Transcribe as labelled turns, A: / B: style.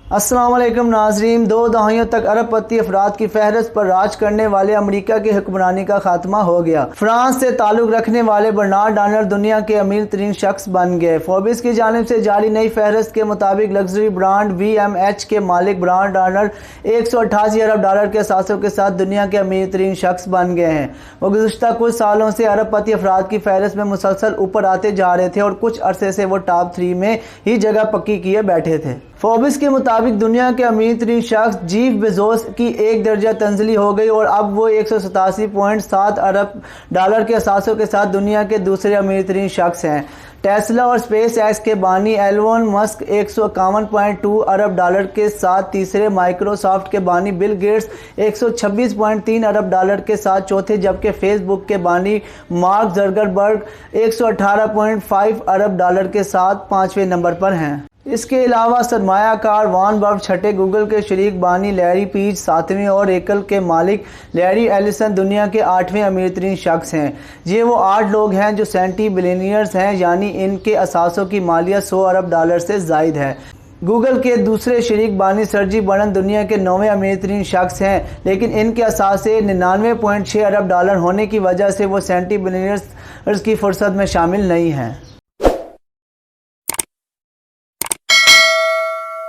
A: अस्सलाम वालेकुम नाज़रीन। 2 दहाइयों तक अरब पति अफराद की फहरिस्त पर राज करने वाले अमरीका की हुक्मरानी का खात्मा हो गया। फ्रांस से ताल्लुक़ रखने वाले बर्नार्ड आर्नल्ड दुनिया के अमीर तरीन शख्स बन गए। फोर्ब्स की जानिब से जारी नई फहरिस्त के मुताबिक लग्जरी ब्रांड VMH के मालिक बर्नार्ड आर्नल्ड $188 अरब के असासों के साथ दुनिया के अमीर तरीन शख्स बन गए हैं। वो गुज़िश्ता कुछ सालों से अरब पति अफराद की फहरिस्त में मुसलसल ऊपर आते जा रहे थे और कुछ अरसे से वो टॉप 3 में ही जगह पक्की किए बैठे थे। फोर्ब्स के मुताबिक दुनिया के अमीर तरीन शख्स जीफ बेजोस की 1 दर्जा तंजली हो गई और अब वो $187.7 अरब के असासों के साथ दुनिया के दूसरे अमीर तरीन शख्स हैं। टेस्ला और स्पेस एक्स के बानी एलोन मस्क $151.2 अरब के साथ तीसरे, माइक्रोसॉफ्ट के बानी बिल गेट्स $126.3 अरब के साथ चौथे, जबकि फेसबुक के बानी मार्क ज़करबर्ग $118.5 अरब के साथ 5वें नंबर पर हैं। इसके अलावा सरमायाकार वॉरेन बफेट छठे, गूगल के शरीक बानी लैरी पेज 7वें और एपल के मालिक लैरी एलिसन दुनिया के 8वें अमीर तरीन शख्स हैं। ये वो 8 लोग हैं जो सेंटी बिलियनियर्स हैं, यानी इनके असासों की मालियत $100 अरब से ज़ायद है। गूगल के दूसरे शरीक बानी सर्जी बर्न दुनिया के 9वें अमीर तरीन शख्स हैं, लेकिन इनके असासे $99.6 अरब होने की वजह से वो सेंटी बिलियनियर्स की फुर्सत में शामिल नहीं हैं।